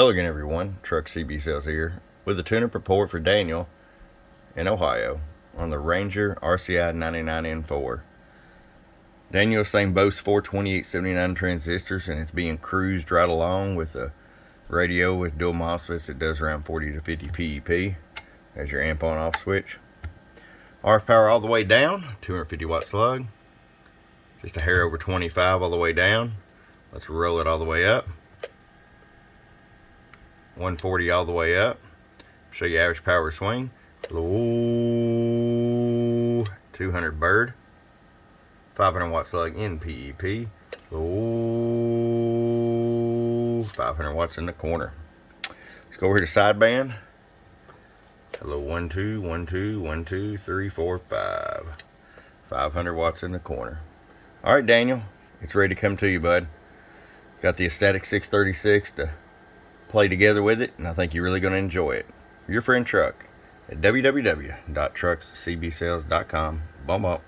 Hello again, everyone. Truck CB Sales here with a tune-up report for Daniel in Ohio on the Ranger RCI 99N4. Daniel's saying boasts 42879 transistors, and it's being cruised right along with a radio with dual MOSFETs. It does around 40 to 50 PEP as your amp on off switch. RF power all the way down, 250 watt slug. Just a hair over 25 all the way down. Let's roll it all the way up. 140 all the way up. Show you average power swing. Low 200 bird. 500 watt slug in PEP. Low 500 watts in the corner. Let's go over here to sideband. Hello, 1 2 1 2 1 2 3 4 5. 500 watts in the corner. All right, Daniel, it's ready to come to you, bud. Got the Aesthetic 636 to play together with it, and I think you're really going to enjoy it. Your friend Truck at www.truckscbsales.com. Bump up.